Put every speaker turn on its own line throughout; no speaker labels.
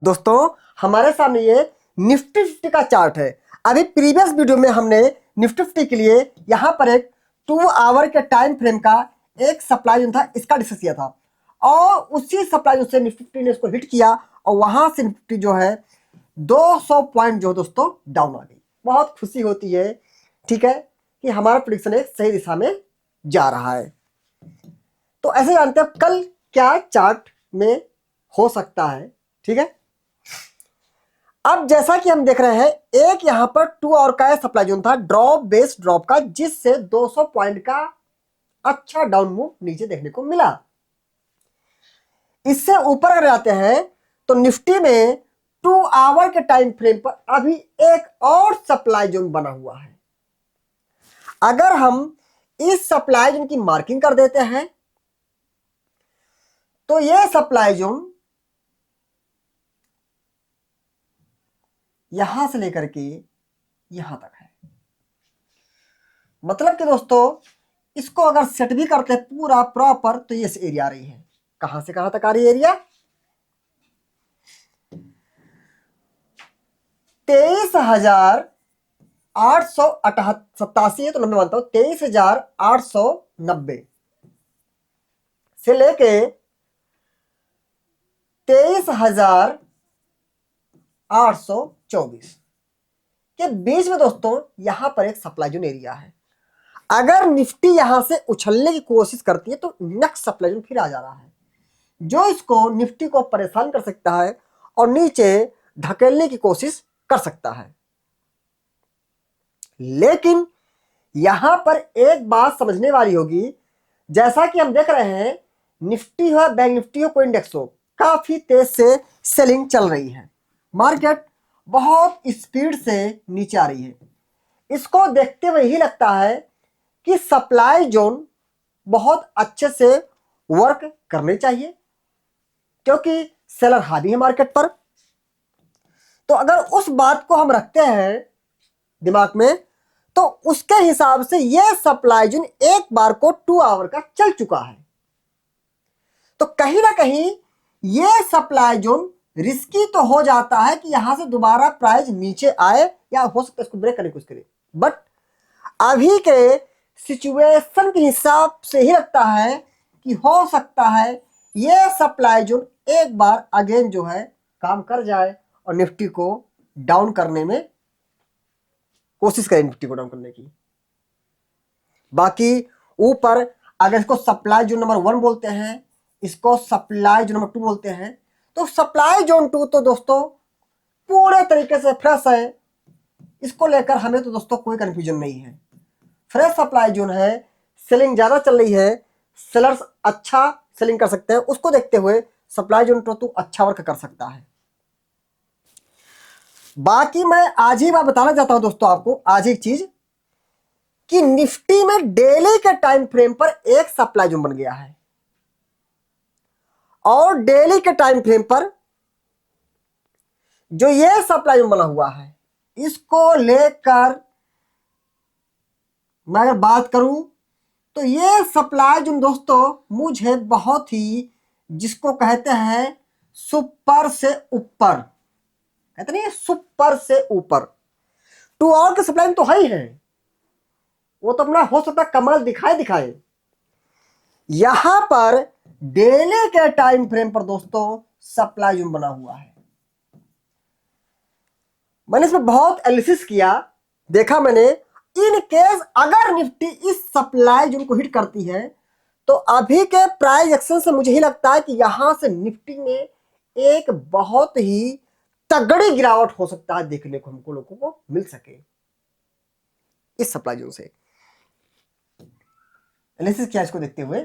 दोस्तों हमारे सामने ये निफ्टी 50 का चार्ट है। अभी प्रीवियस वीडियो में हमने निफ्टी 50 के लिए यहाँ पर एक 2 आवर के टाइम फ्रेम का एक सप्लाई जोन था, इसका डिस्कस किया था और उसी सप्लाई जोन से निफ्टी 50 ने इसको हिट किया और वहां से निफ्टी जो है 200 पॉइंट जो दोस्तों डाउन आ गई। बहुत खुशी होती है, ठीक है, कि हमारा प्रेडिक्शन एक सही दिशा में जा रहा है। तो ऐसे जानते हैं कल क्या चार्ट में हो सकता है, ठीक है। अब जैसा कि हम देख रहे हैं एक यहां पर 2 आवर का सप्लाई जोन था ड्रॉप बेस ड्रॉप का, जिससे 200 पॉइंट का अच्छा डाउन मूव नीचे देखने को मिला। इससे ऊपर अगर जाते हैं तो निफ्टी में 2 आवर के टाइम फ्रेम पर अभी एक और सप्लाई जोन बना हुआ है। अगर हम इस सप्लाई जोन की मार्किंग कर देते हैं तो यह सप्लाई जोन यहां से लेकर के यहां तक है। मतलब कि दोस्तों इसको अगर सेट भी करते हैं पूरा प्रॉपर तो ये एरिया आ रही है। कहां से कहां तक आ रही है एरिया? 23,887 है तो 90 मानता हूं, 23,890 से लेके 23,824 के बीच में दोस्तों यहां पर एक सप्लाई जोन एरिया है। अगर निफ्टी यहां से उछलने की कोशिश करती है तो नेक्स्ट सप्लाई जोन फिर आ जा रहा है, जो इसको निफ्टी को परेशान कर सकता है और नीचे ढकेलने की कोशिश कर सकता है। लेकिन यहां पर एक बात समझने वाली होगी, जैसा कि हम देख रहे हैं निफ्टी हो बैंक निफ्टी हो कोई इंडेक्स हो, काफी तेज से सेलिंग चल रही है, मार्केट बहुत स्पीड से नीचे आ रही है। इसको देखते हुए ही लगता है कि सप्लाई जोन बहुत अच्छे से वर्क करने चाहिए, क्योंकि सेलर हावी है मार्केट पर। तो अगर उस बात को हम रखते हैं दिमाग में तो उसके हिसाब से यह सप्लाई जोन एक बार को 2 आवर का चल चुका है। तो कहीं ना कहीं यह सप्लाई जोन रिस्की तो हो जाता है कि यहां से दोबारा प्राइस नीचे आए या हो सकता है इसको ब्रेक करने की कोशिश करे। बट अभी के सिचुएशन के हिसाब से ही लगता है कि हो सकता है यह सप्लाई जोन एक बार अगेन जो है काम कर जाए और निफ्टी को डाउन करने में कोशिश करें, निफ्टी को डाउन करने की। बाकी ऊपर अगर इसको सप्लाई जोन नंबर 1 बोलते हैं, इसको सप्लाई जोन नंबर 2 बोलते हैं, तो सप्लाई जोन 2 तो दोस्तों पूरे तरीके से फ्रेश है, इसको लेकर हमें तो दोस्तों कोई कंफ्यूजन नहीं है। फ्रेश सप्लाई जोन है, सेलिंग ज्यादा चल रही है, सेलर्स अच्छा सेलिंग कर सकते हैं, उसको देखते हुए सप्लाई जोन 2 अच्छा वर्क कर सकता है। बाकी मैं आज ही बात बताना चाहता हूं दोस्तों आपको, आज एक चीज कि निफ्टी में डेली के टाइम फ्रेम पर एक सप्लाई जोन बन गया है और डेली के टाइम फ्रेम पर जो ये सप्लाई जोन बना हुआ है, इसको लेकर मैं अगर बात करूं तो ये सप्लाई जोन दोस्तों मुझे बहुत ही, जिसको कहते हैं सुपर से ऊपर, कहते नहीं सुपर से ऊपर 2 आवर के सप्लाई तो है ही है, वो तो अपना हो सकता है कमाल दिखाए। यहां पर डेली के टाइम फ्रेम पर दोस्तों सप्लाई जोन बना हुआ है। मैंने इसमें बहुत एनालिसिस किया, देखा मैंने, इन केस अगर निफ्टी इस सप्लाई जोन को हिट करती है तो अभी के प्राइस एक्शन से मुझे ही लगता है कि यहां से निफ्टी में एक बहुत ही तगड़ी गिरावट हो सकता है, देखने को हमको लोगों को मिल सके इस सप्लाई जोन से। एनालिसिस किया इसको देखते हुए,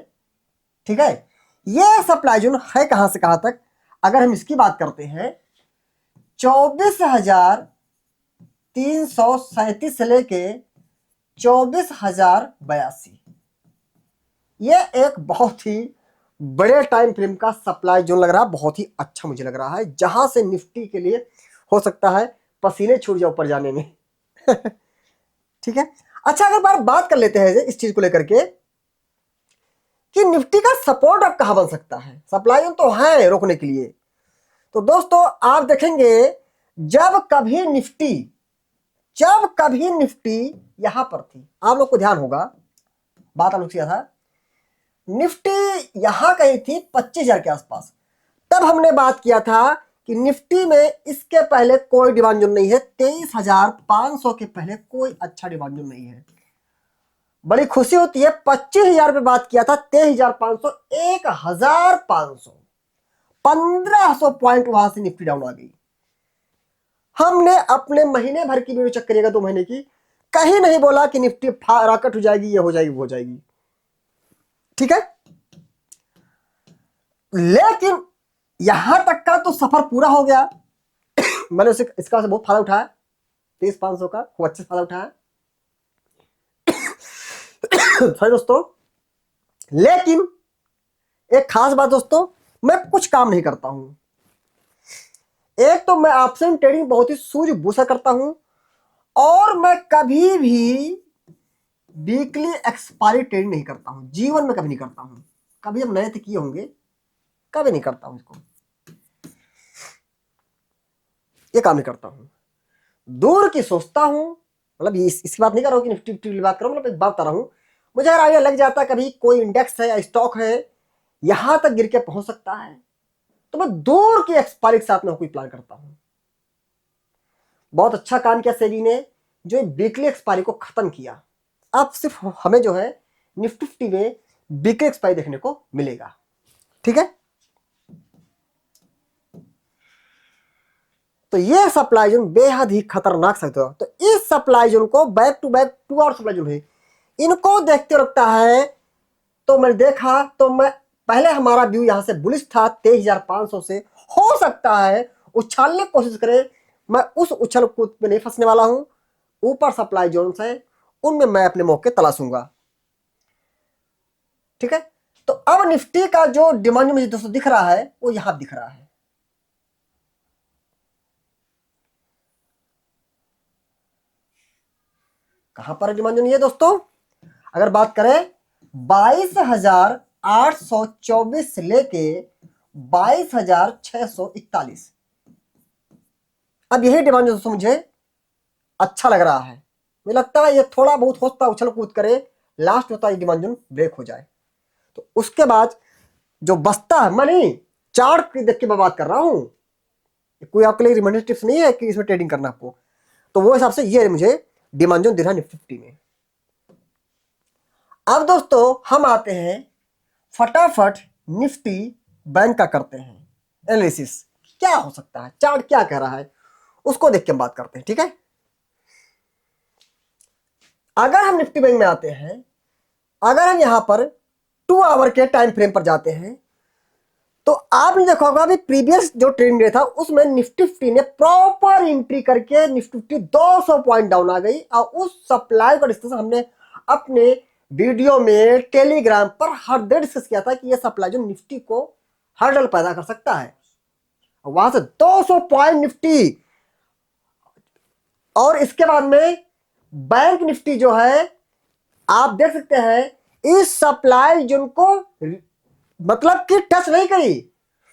ठीक है। यह सप्लाई जोन है कहां से कहां तक? अगर हम इसकी बात करते हैं 24,337 से लेके 24,082, यह एक बहुत ही बड़े टाइम फ्रेम का सप्लाई जोन लग रहा है, बहुत ही अच्छा मुझे लग रहा है, जहां से निफ्टी के लिए हो सकता है पसीने छूट जाए ऊपर जाने में। ठीक है। अच्छा, अगर बात कर लेते हैं इस चीज को लेकर के कि निफ्टी का सपोर्ट अब कहां बन सकता है। सप्लाई जोन तो है रोकने के लिए, तो दोस्तों आप देखेंगे जब कभी निफ्टी यहां पर थी, आप लोग को ध्यान होगा, बात आप लोग किया था, निफ्टी यहां कहीं थी 25,000 के आसपास, तब हमने बात किया था कि निफ्टी में इसके पहले कोई डिमांड जोन नहीं है, 23,500 के पहले कोई अच्छा डिमांड जोन नहीं है। बड़ी खुशी होती है, 25,000 पे बात किया था, 23,500, 1,500, 1,500 पॉइंट वहां से निफ्टी डाउन आ गई। हमने अपने महीने भर की वीडियो चेक करिएगा, 2 महीने की, कहीं नहीं बोला कि निफ्टी रॉकेट हो जाएगी, ये हो जाएगी, वो हो जाएगी, ठीक है। लेकिन यहां तक का तो सफर पूरा हो गया। मैंने इसका बहुत फायदा उठाया, 23,500 का खूब अच्छे से फायदा उठाया। सही दोस्तों, लेकिन एक खास बात दोस्तों, मैं कुछ काम नहीं करता हूं। एक तो मैं ऑप्शन ट्रेडिंग बहुत ही सूझबूझ से करता हूं, और मैं कभी भी वीकली एक्सपायरी ट्रेडिंग नहीं करता हूं, जीवन में कभी नहीं करता हूं। कभी हम नए थे किए होंगे, कभी नहीं करता हूं इसको, ये काम नहीं करता हूं। दूर की सोचता हूं, मतलब इसकी बात नहीं कर रहा हूं कि निफ्टी की बात कर रहा हूं, मतलब एक बात कर रहा हूं, मुझे अगर आइडिया लग जाता है कभी कोई इंडेक्स है या स्टॉक है यहां तक गिर के पहुंच सकता है, तो मैं दूर की एक्सपायरी के साथ में कोई प्लान करता हूं। बहुत अच्छा काम किया सेबी ने, जो वीकली एक्सपायरी को खत्म किया। अब सिर्फ हमें जो है निफ्टी में वीकली एक्सपायरी देखने को मिलेगा, ठीक है। तो ये सप्लाई जोन बेहद ही खतरनाक सकते हो। तो इस सप्लाई जोन को back to back 2 hour supply zone है, इनको देखते रखता है। तो मैंने देखा, तो मैं पहले हमारा व्यू यहां से बुलिश था 23,500 से, हो सकता है उछालने की कोशिश करे, मैं उस उछल कूद में नहीं फंसने वाला हूं। ऊपर सप्लाई जोन है, उनमें मैं अपने मौके तलाशूंगा, ठीक है। तो अब निफ्टी का जो डिमांड मुझे दोस्तों दिख रहा है वो यहां दिख रहा है। कहां पर डिमांड जोन है दोस्तों? अगर बात करें 22,824 से लेके 22,641, अब यही डिमांड दोस्तों मुझे अच्छा लग रहा है। मुझे लगता है ये थोड़ा बहुत होता उछल कूद करे, लास्ट होता है डिमांड जोन ब्रेक हो जाए, तो उसके बाद जो बचता है, मैं नहीं चार्ट देख के मैं बात कर रहा हूं, कोई आपके लिए रिमाइंडर टिप्स नहीं है कि इसमें ट्रेडिंग करना आपको, तो वो हिसाब से ये मुझे डिमांड जोन दिख रहा है निफ्टी में। अब दोस्तों हम आते हैं फटाफट निफ्टी बैंक का करते हैं एनालिसिस, क्या हो सकता है, चार्ट क्या कह रहा है, उसको देख के हम बात करते हैं, ठीक है। अगर हम निफ्टी बैंक में आते हैं, अगर हम यहां पर 2 आवर के टाइम फ्रेम पर जाते हैं, तो आपने देखा होगा अभी प्रीवियस जो ट्रेंड डे था उसमें निफ्टी ने प्रॉपर एंट्री करके निफ्टी 200 पॉइंट डाउन आ गई, और उस सप्लाई का डिस्कशन हमने अपने वीडियो में टेलीग्राम पर हर दिन डिस्कस किया था कि यह सप्लाई जो निफ्टी को हर्डल पैदा कर सकता है। वहां से 200 पॉइंट निफ्टी, और इसके बाद में बैंक निफ्टी जो है आप देख सकते हैं इस सप्लाई जोन को मतलब कि टच नहीं करी,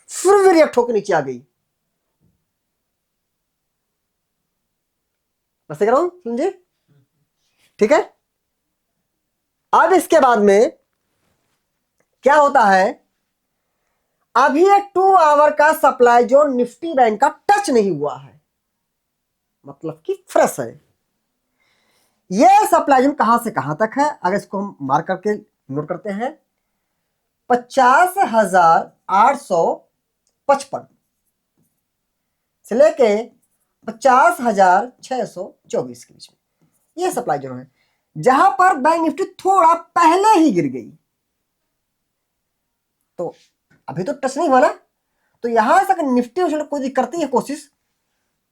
फिर भी रिएक्ट होकर नीचे आ गई। बस कह रहा हूं, समझे, ठीक है। अब इसके बाद में क्या होता है, अभी एक 2 आवर का सप्लाई जो निफ्टी बैंक का टच नहीं हुआ है, मतलब कि फ्रेश है। यह सप्लाई जोन कहां से कहां तक है, अगर इसको हम मार्क करके नोट करते हैं, 50,855 से लेके 50,624 के बीच में यह सप्लाई जोन है, जहां पर बैंक निफ्टी थोड़ा पहले ही गिर गई। तो अभी तो टच नहीं हुआ ना, तो यहां से अगर निफ्टी उछल कोई करती है कोशिश,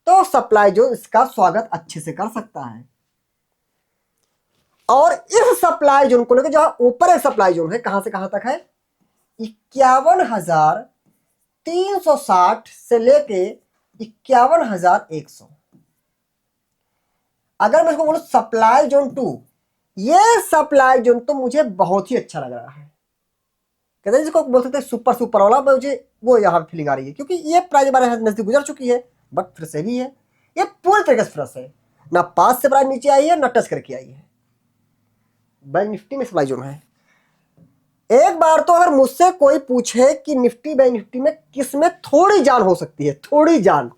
तो सप्लाई जोन इसका स्वागत अच्छे से कर सकता है। और इस सप्लाई जोन को लेकर जहां ऊपर एक सप्लाई जोन है, कहां से कहां तक है, 51,360 से लेके 51,100। अगर मैं इसको बोलूं सप्लाई जोन 2, ये सप्लाई जोन तो मुझे बहुत ही अच्छा लग रहा है। कहते हैं जिसको बोल सकते हैं सुपर सुपर वाला, मुझे वो यहाँ फीलिंग आ रही है क्योंकि ये प्राइस हमारे नजदीक गुजर चुकी है, बट फिर से भी है, ये पूरी तरीके से फ्रेश है, ना 5 से प्राइस नीचे आई है ना टच करके आई है। बैंक निफ्टी में सप्लाई जोन है। एक बार तो अगर मुझसे कोई पूछे कि निफ्टी बैंक निफ्टी में किस में थोड़ी जान हो सकती है, थोड़ी जान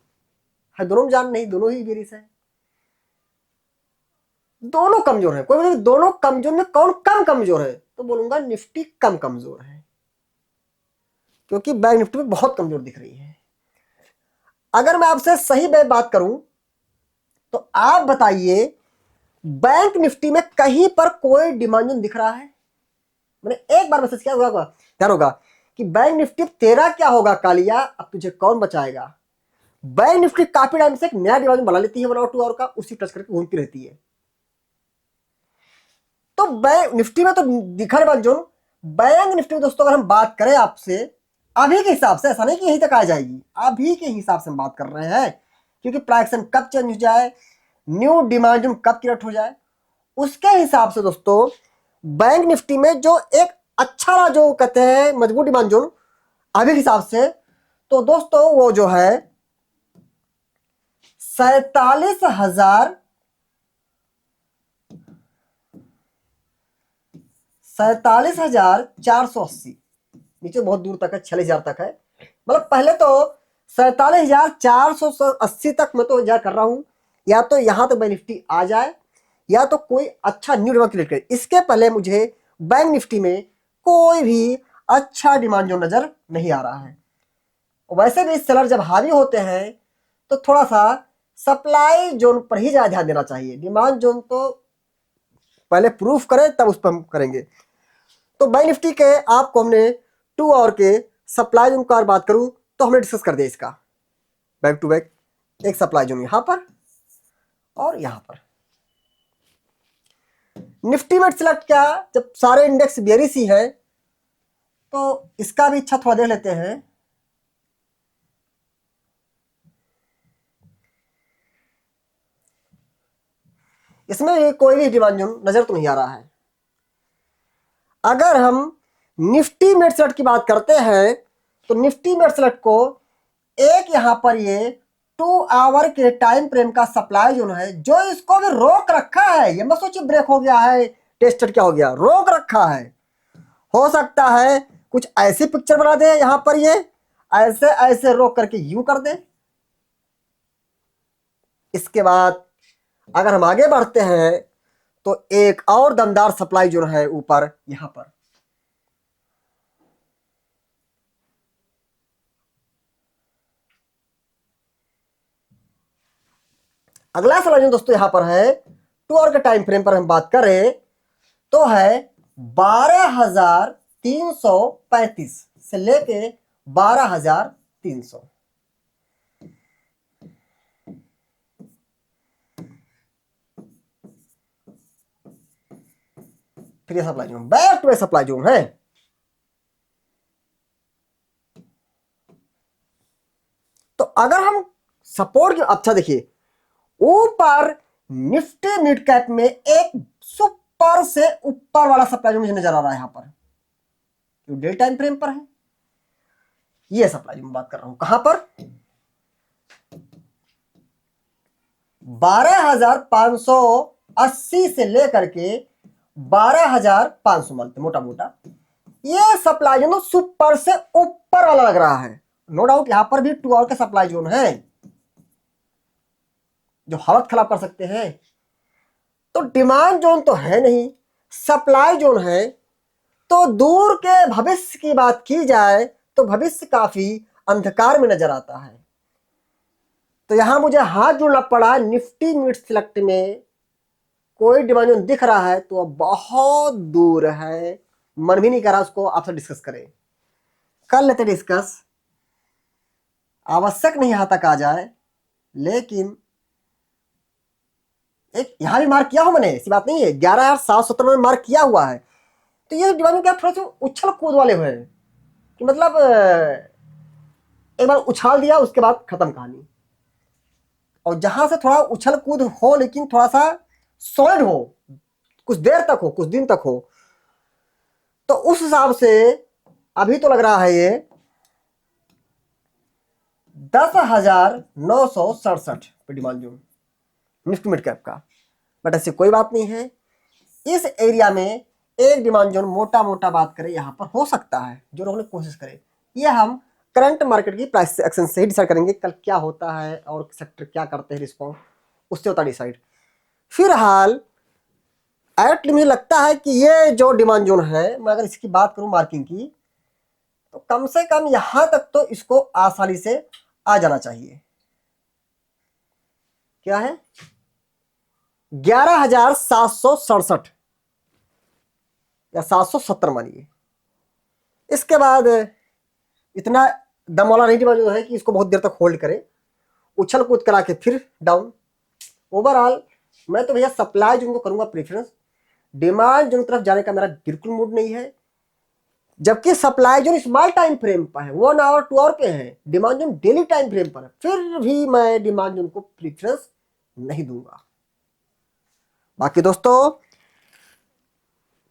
है, दोनों में जान नहीं, दोनों ही बेरिस है, दोनों कमजोर है। कोई दोनों कमजोर में कौन कम कमजोर है, तो बोलूंगा निफ्टी कम कमजोर है, क्योंकि बैंक निफ्टी में बहुत कमजोर दिख रही है। अगर मैं आपसे सही बात करूं तो आप बताइए बैंक निफ्टी में कहीं पर कोई डिमांड जोन दिख रहा है? मैंने एक बार मैसेज किया होगा, ध्यान होगा कि बैंक निफ्टी तेरा क्या होगा कालिया, अब तुझे कौन बचाएगा। बैंक निफ्टी काफी टाइम से एक नया डिमांड बना लेती है 1 और 2 आवर का, उसी टच करके घूमती रहती है। तो बैंक निफ्टी में तो दिखा डिमांड जोन, बैंक निफ्टी में दोस्तों अगर हम बात करें आपसे अभी के हिसाब से, ऐसा नहीं कि यहीं तक आ जाएगी, अभी के हिसाब से हम बात कर रहे हैं, क्योंकि प्राइस कब चेंज हो जाए, न्यू डिमांड जोन कब क्रिएट हो जाए, उसके हिसाब से दोस्तों बैंक निफ्टी में जो एक अच्छा जो कहते हैं मजबूत डिमांड जोन अभी के हिसाब से, तो दोस्तों वो जो है 47,480 नीचे बहुत दूर तक है, 46,000 तक है। मतलब पहले तो 47,480 तक मैं तो इंतजार कर रहा हूं, या तो यहां तक बैंक निफ्टी आ जाए या तो कोई अच्छा न्यू डिमांड क्रिएट करे। इसके पहले मुझे बैंक निफ्टी में कोई भी अच्छा डिमांड जोन नजर नहीं आ रहा है। वैसे भी सेलर जब हावी होते हैं तो थोड़ा सा सप्लाई जोन पर ही ज्यादा ध्यान देना चाहिए, डिमांड जोन तो पहले प्रूफ करें तब उस पर हम करेंगे। तो बैंक निफ्टी के आपको हमने 2 आवर के सप्लाई जोन की बात करूं तो हमने डिस्कस कर दिया इसका बैक टू बैक, एक सप्लाई जोन यहां पर और यहां पर। निफ्टी में सिलेक्ट किया जब सारे इंडेक्स बेरिश ही है, तो इसका भी अच्छा थोड़ा देख लेते हैं। इसमें कोई भी डिमांड जोन नजर तो नहीं आ रहा है। अगर हम निफ्टी मिड सेलेक्ट की बात करते हैं तो निफ्टी मिड सेलेक्ट को एक यहां पर ये 2 आवर के टाइम फ्रेम का सप्लाई जोन है, जो इसको भी रोक रखा है। ये मत सोचिए ब्रेक हो गया है, टेस्टेड क्या हो गया, रोक रखा है। हो सकता है कुछ ऐसी पिक्चर बना दे यहां पर, ये ऐसे ऐसे रोक करके यू कर दे। इसके बाद अगर हम आगे बढ़ते हैं तो एक और दमदार सप्लाई जोन है ऊपर यहां पर। अगला सप्लाई जोन दोस्तों यहां पर है 2 आवर के टाइम फ्रेम पर हम बात करें तो है 12,335 से लेके 12,300। फिर ये supply zone back to back supply zone है। तो अगर हम सपोर्ट की, अच्छा देखिए ऊपर निफ्टी मिड कैप में एक सुपर से ऊपर वाला सप्लाई जोन मुझे नजर आ रहा है यहां पर, डे टाइम फ्रेम पर है। ये सप्लाई जोन बात कर रहा हूं कहां पर, 12,580 से लेकर के 12,500 मानते मोटा मोटा, ये सप्लाई जोन सुपर से ऊपर वाला लग रहा है। नो डाउट यहां पर भी 2 आवर का सप्लाई जोन है जो हालत खराब कर सकते हैं। तो डिमांड जोन तो है नहीं, सप्लाई जोन है। तो दूर के भविष्य की बात की जाए तो भविष्य काफी अंधकार में नजर आता है। तो यहां मुझे हाथ जोड़ना पड़ा, निफ्टी मिड सिलेक्ट में कोई डिमांड जोन दिख रहा है तो बहुत दूर है, मन भी नहीं कर रहा उसको आपसे डिस्कस करें। कर लेते डिस्कस, आवश्यक नहीं यहां तक आ जाए, लेकिन एक यहां भी मार्क किया हो मैंने, ऐसी बात नहीं है, 11,717 में मार्क किया हुआ है। तो ये डिमांड क्या थोड़ा सा उछल कूद वाले हुए हैं कि मतलब एक बार उछाल दिया उसके बाद खत्म कहानी। और जहां से थोड़ा उछल कूद हो लेकिन थोड़ा सा सॉलिड हो, कुछ देर तक हो, कुछ दिन तक हो, तो उस हिसाब से अभी तो लग रहा है ये 10,967 पे demand zone Nifty mid cap का। बट ऐसी कोई बात नहीं है, इस एरिया में एक डिमांड जोन मोटा मोटा बात करें यहां पर हो सकता है, जो लोगों ने कोशिश करे। ये हम करंट मार्केट की प्राइस एक्शन से ही डिसाइड करेंगे कल क्या होता है और सेक्टर क्या करते हैं रिस्पॉन्स, उससे होता डिसाइड। फिलहाल एटलीस्ट मुझे लगता है कि ये जो डिमांड जोन है, मैं अगर इसकी बात करूं मार्किंग की, तो कम से कम यहां तक तो इसको आसानी से आ जाना चाहिए। क्या है 11,767 या 770 मानिए। इसके बाद इतना दम वाला नहीं डिमांड जो है कि इसको बहुत देर तक होल्ड करे, उछल कूद करा के फिर डाउन। ओवरऑल मैं तो भैया सप्लाई जोन को करूंगा प्रेफरेंस, डिमांड जोन की तरफ जाने का मेरा बिल्कुल मूड नहीं है। जबकि supply zone small time frame पर है, 1 आवर 2 आवर पे है, demand zone daily time frame पर है, फिर भी मैं डिमांड जोन को प्रेफरेंस नहीं दूंगा। बाकी दोस्तों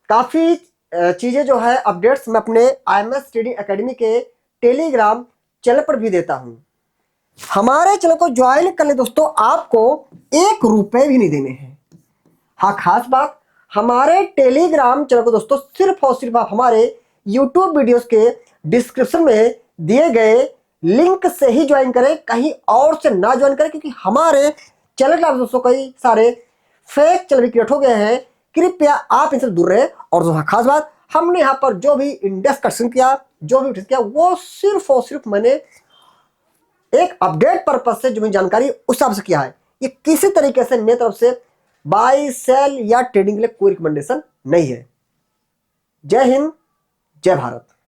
काफी चीजें जो है अपडेट्स मैं अपने IMS ट्रेडिंग एकेडमी के टेलीग्राम चैनल पर भी देता हूं। हमारे चैनल को ज्वाइन कर ले दोस्तों, आपको 1 रुपए भी नहीं देने हैं। हाँ खास बात, हमारे टेलीग्राम चैनल को दोस्तों सिर्फ और सिर्फ आप हमारे यूट्यूब वीडियोस के डिस्क्रिप्शन में दिए गए लिंक से ही ज्वाइन करें, कहीं और से ना ज्वाइन करें, क्योंकि हमारे चैनल के दोस्तों कई सारे फेक चैनल भी क्रिएट हो गए हैं। कृपया आप इनसे दूर रहे। और जो खास बात, हमने यहाँ पर जो भी इंडेक्स करेक्शन किया, जो भी किया, वो सिर्फ और सिर्फ मैंने एक अपडेट पर्पज से जो भी जानकारी उस हिसाब से किया है। ये किसी तरीके से मेरी तरफ से बाय सेल या ट्रेडिंग के लिए कोई रिकमेंडेशन नहीं है। जय हिंद, जय भारत।